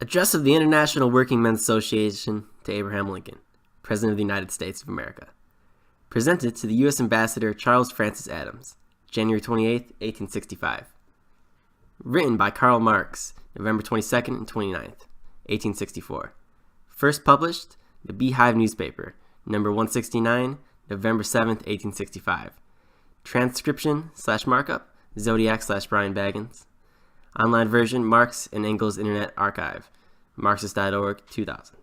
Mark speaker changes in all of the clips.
Speaker 1: Address of the International Working Men's Association to Abraham Lincoln, President of the United States of America. Presented to the U.S. Ambassador Charles Francis Adams, January 28, 1865. Written by Karl Marx, November 22nd and 29th, 1864. First published, the Beehive newspaper, number 169, November 7th, 1865. Transcription/markup, Zodiac/Brian Baggins. Online version, Marx and Engels Internet Archive, Marxist.org, 2000.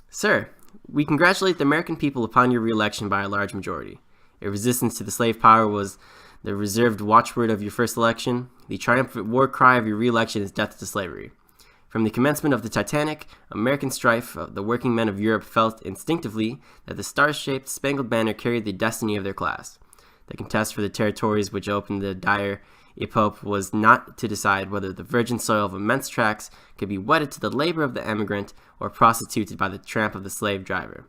Speaker 1: Sir, we congratulate the American people upon your re-election by a large majority. Your resistance to the slave power was the reserved watchword of your first election. The triumphant war cry of your re-election is death to slavery. From the commencement of the Titanic American strife, the working men of Europe felt instinctively that the star-shaped spangled banner carried the destiny of their class. The contest for the territories which opened the dire epoch was not to decide whether the virgin soil of immense tracts could be wedded to the labor of the emigrant or prostituted by the tramp of the slave driver.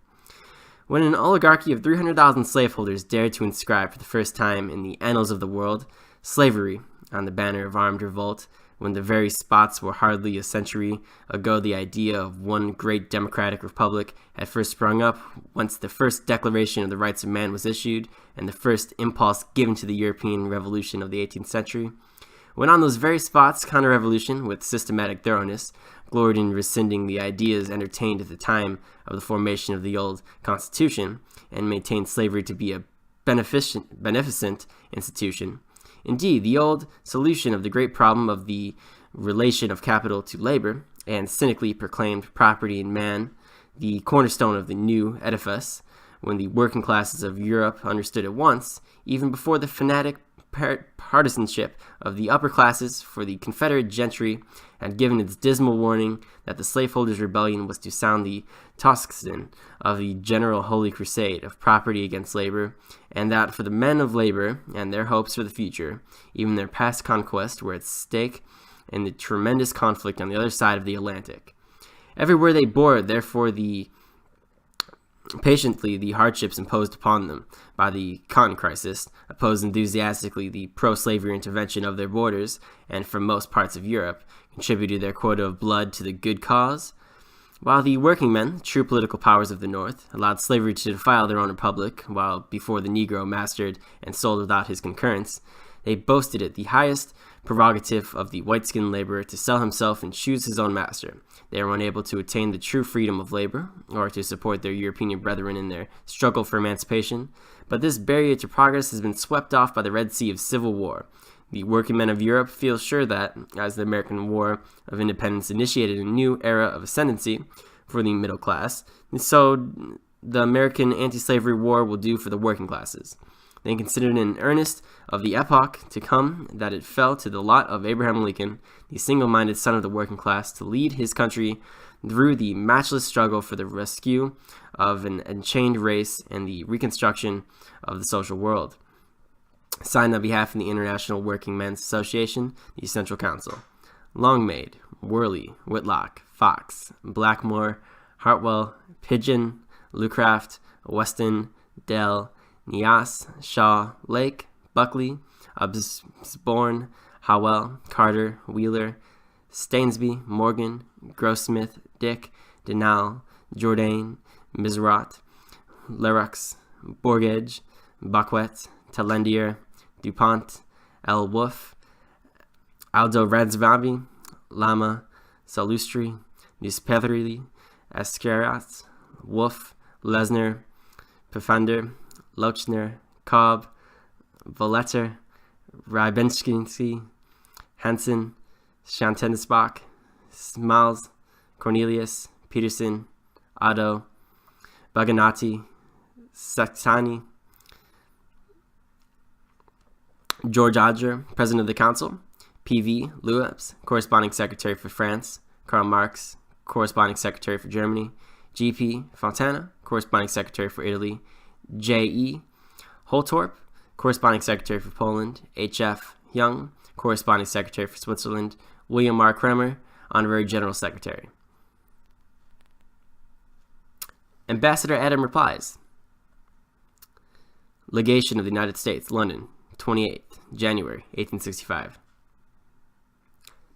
Speaker 1: When an oligarchy of 300,000 slaveholders dared to inscribe for the first time in the annals of the world slavery on the banner of armed revolt, when the very spots where hardly a century ago the idea of one great democratic republic had first sprung up, whence the first Declaration of the Rights of Man was issued, and the first impulse given to the European Revolution of the 18th century, when on those very spots counter-revolution, with systematic thoroughness, gloried in rescinding the ideas entertained at the time of the formation of the old Constitution, and maintained slavery to be a beneficent institution. Indeed, the old solution of the great problem of the relation of capital to labor, and cynically proclaimed property in man, the cornerstone of the new edifice, when the working classes of Europe understood at once, even before the fanatic partisanship of the upper classes for the Confederate gentry had given its dismal warning that the slaveholders' rebellion was to sound the tocsin of the general holy crusade of property against labor, and that for the men of labor and their hopes for the future, even their past conquest were at stake in the tremendous conflict on the other side of the Atlantic. Everywhere they bore, therefore, patiently the hardships imposed upon them by the cotton crisis, opposed enthusiastically the pro-slavery intervention of their borders, and from most parts of Europe, contributed their quota of blood to the good cause, while the working men, true political powers of the North, allowed slavery to defile their own republic, while before the Negro mastered and sold without his concurrence, they boasted it the highest prerogative of the white-skinned laborer to sell himself and choose his own master. They were unable to attain the true freedom of labor, or to support their European brethren in their struggle for emancipation, but this barrier to progress has been swept off by the Red Sea of civil war. The working men of Europe feel sure that, as the American War of Independence initiated a new era of ascendancy for the middle class, so the American anti-slavery war will do for the working classes. They considered in earnest of the epoch to come that it fell to the lot of Abraham Lincoln, the single-minded son of the working class, to lead his country through the matchless struggle for the rescue of an enchained race and the reconstruction of the social world. Signed on behalf of the International Working Men's Association, the Central Council. Longmaid, Worley, Whitlock, Fox, Blackmore, Hartwell, Pigeon, Lucraft, Weston, Dell, Nias, Shaw, Lake, Buckley, Osborne, Howell, Carter, Wheeler, Stainsby, Morgan, Grossmith, Dick, Denal, Jourdain, Miserot, Leroux, Bourgage, Baquet, Talendier, DuPont, L. Wolfe, Aldo Radzvabi, Lama, Salustri, Newspethery, Escarat, Wolfe, Lesner, Pfander, Lochner, Cobb, Voleter, Rybensky, Hansen, Shantenspach, Smalls, Cornelius, Peterson, Otto, Baganati, Saxani, George Adler, President of the Council, P.V. Lewis, Corresponding Secretary for France, Karl Marx, Corresponding Secretary for Germany, G.P. Fontana, Corresponding Secretary for Italy, J.E. Holtorp, Corresponding Secretary for Poland, H.F. Young, Corresponding Secretary for Switzerland, William R. Kremer, Honorary General Secretary. Ambassador Adam replies. Legation of the United States, London, 28th January 1865.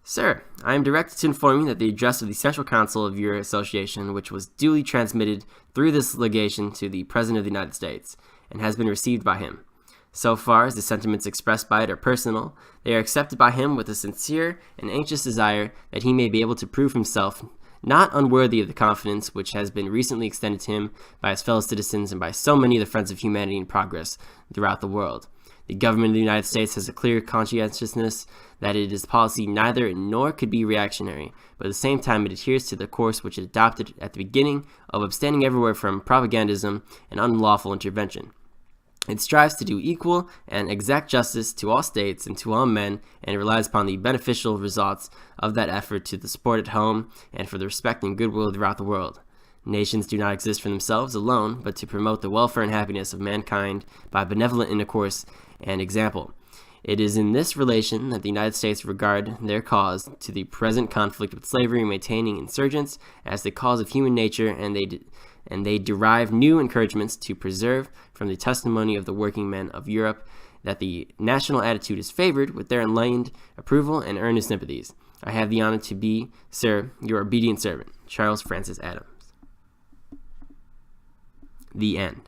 Speaker 1: Sir, I am directed to inform you that the address of the Central Council of your association, which was duly transmitted through this legation to the President of the United States, and has been received by him. So far as the sentiments expressed by it are personal, they are accepted by him with a sincere and anxious desire that he may be able to prove himself not unworthy of the confidence which has been recently extended to him by his fellow citizens and by so many of the friends of humanity and progress throughout the world. The government of the United States has a clear conscientiousness that it is policy neither nor could be reactionary, but at the same time it adheres to the course which it adopted at the beginning of abstaining everywhere from propagandism and unlawful intervention. It strives to do equal and exact justice to all states and to all men, and it relies upon the beneficial results of that effort to the support at home and for the respect and goodwill throughout the world. Nations do not exist for themselves alone, but to promote the welfare and happiness of mankind by benevolent intercourse and example. It is in this relation that the United States regard their cause to the present conflict with slavery maintaining insurgents as the cause of human nature, and they derive new encouragements to preserve from the testimony of the working men of Europe that the national attitude is favored with their enlightened approval and earnest sympathies. I have the honor to be, sir, your obedient servant, Charles Francis Adams. The end.